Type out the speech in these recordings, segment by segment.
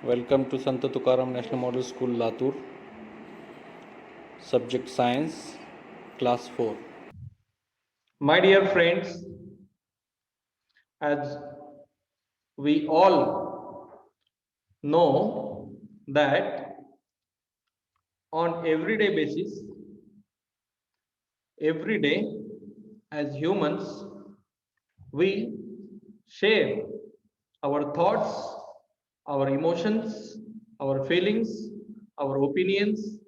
Welcome to Sant Tukaram National Model School, Latur. Subject Science, Class 4. My dear friends, as we all know that on everyday basis, every day as humans, we share our thoughts, our emotions, our feelings, our opinions,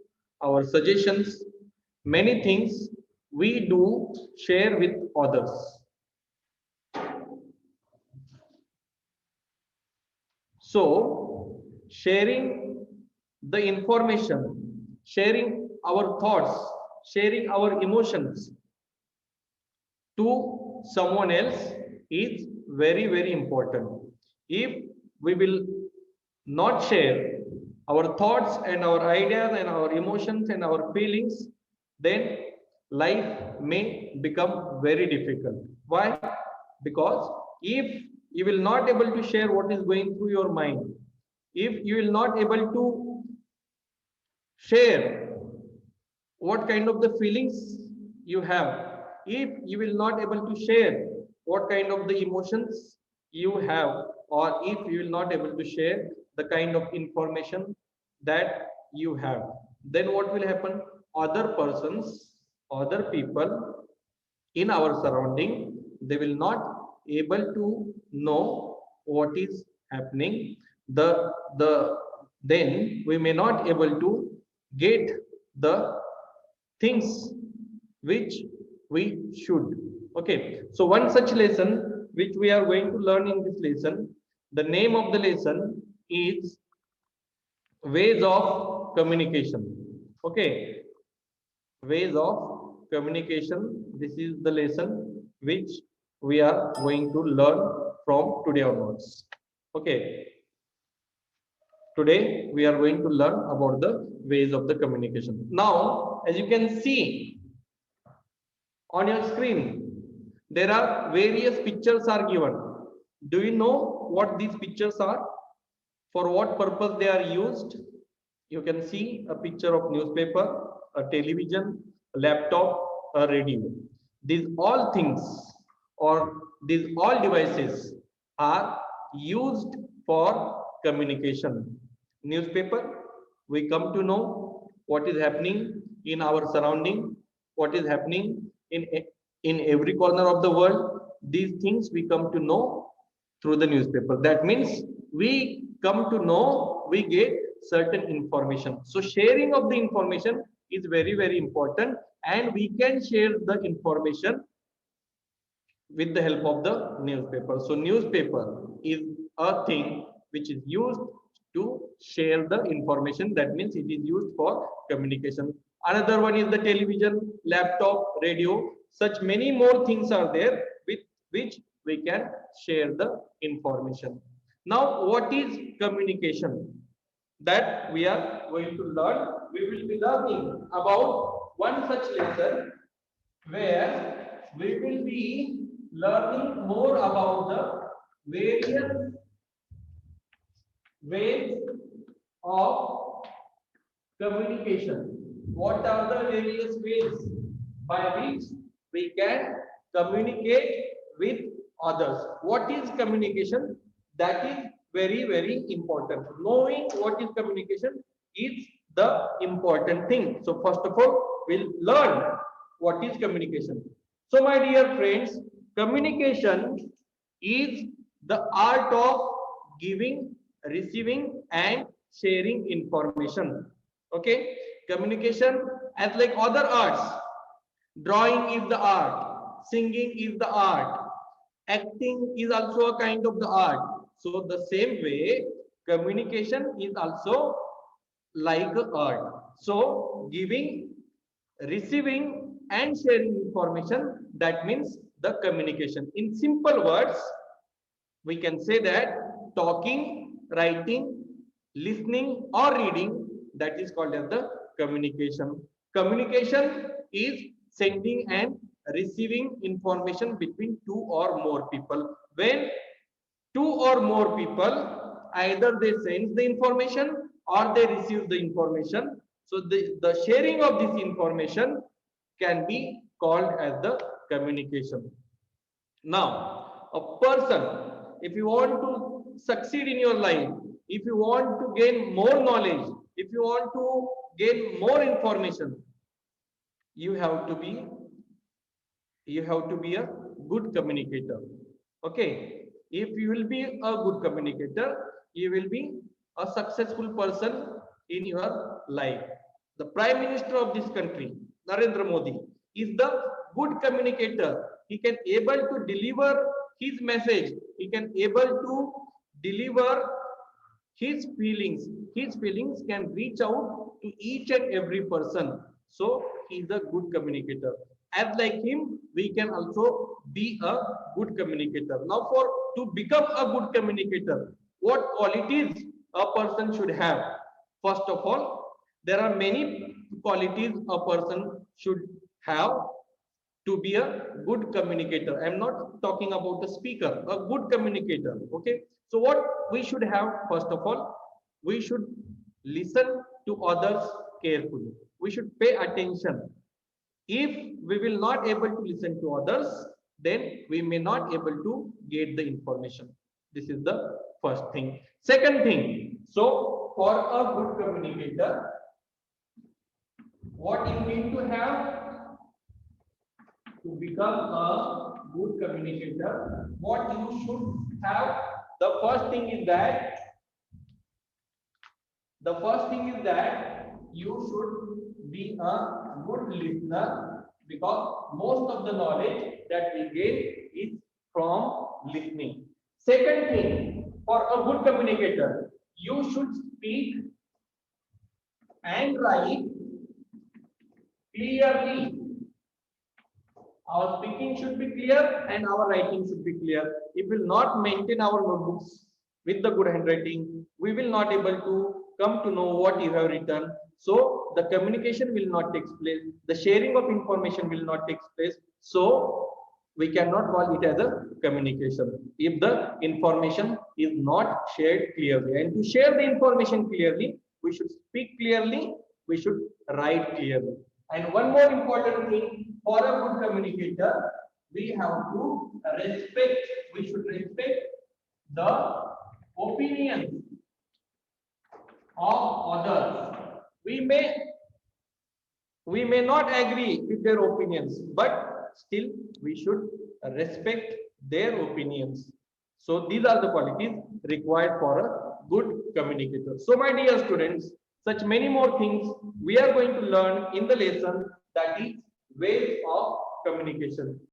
our suggestions, many things we do share with others. So, sharing the information, sharing our thoughts, sharing our emotions to someone else is very, very important. If we will not share our thoughts and our ideas and our emotions and our feelings, then life may become very difficult. Why? Because if you will not able to share what is going through your mind, if you will not able to share what kind of the feelings you have, if you will not able to share what kind of the emotions you have, or if you will not able to share the kind of information that you have, then what will happen? Other persons, other people in our surrounding, they will not able to know what is happening. The then we may not able to get the things which we should. Okay, so one such lesson which we are going to learn in this lesson, the name of the lesson is ways of communication. Okay, ways of communication, this is the lesson which we are going to learn from today onwards. Okay, today we are going to learn about the ways of the communication. Now as you can see on your screen, there are various pictures are given. Do you know what these pictures are, for what purpose they are used? You can see a picture of newspaper, a television, a laptop, a radio. These all things, or these all devices are used for communication. Newspaper, we come to know what is happening in our surrounding, what is happening in every corner of the world. These things we come to know through the newspaper. That means we come to know, we get certain information. So sharing of the information is very, very important, and we can share the information with the help of the newspaper. So newspaper is a thing which is used to share the information. That means it is used for communication. Another one is the television, laptop, radio. Such many more things are there with which we can share the information. Now, what is communication? That we are going to learn. We will be learning about one such lesson where we will be learning more about the various ways of communication. What are the various ways by which we can communicate with others? What is communication? That is very, very important. Knowing what is communication is the important thing. So first of all, we'll learn what is communication. So my dear friends, communication is the art of giving, receiving and sharing information. Okay, communication as like other arts. Drawing is the art, singing is the art, acting is also a kind of the art. So the same way, communication is also like art. So giving, receiving and sharing information, that means the communication. In simple words, we can say that talking, writing, listening or reading, that is called as the communication. Communication is sending and receiving information between two or more people. When two or more people either they send the information or they receive the information. So the sharing of this information can be called as the communication. Now, a person, if you want to succeed in your life, if you want to gain more knowledge, if you want to gain more information, you have to be a good communicator. Okay, if you will be a good communicator, you will be a successful person in your life. The Prime Minister of this country, Narendra Modi, is the good communicator. He can able to deliver his message. He can able to deliver his feelings. His feelings can reach out to each and every person. So he is a good communicator. As like him, we can also be a good communicator. Now, to become a good communicator, what qualities a person should have? First of all, there are many qualities a person should have to be a good communicator. I'm not talking about the speaker, a good communicator. Okay. So what we should have, first of all, we should listen to others carefully. We should pay attention. If we will not able to listen to others, then we may not able to get the information. This is the first thing. Second thing, so for a good communicator, what you need to have to become a good communicator, what you should have, the first thing is that you should be a good listener, because most of the knowledge that we gain is from listening. Second thing, for a good communicator, you should speak and write clearly. Our speaking should be clear and our writing should be clear. If we will not maintain our notebooks with the good handwriting, we will not able to come to know what you have written. So the communication will not take place. The sharing of information will not take place. So we cannot call it as a communication if the information is not shared clearly. And to share the information clearly, we should speak clearly, we should write clearly. And one more important thing, for a good communicator, we have to respect, we should respect the opinions of others. We may not agree with their opinions, but still we should respect their opinions. So these are the qualities required for a good communicator. So my dear students, such many more things we are going to learn in the lesson, that is ways of communication.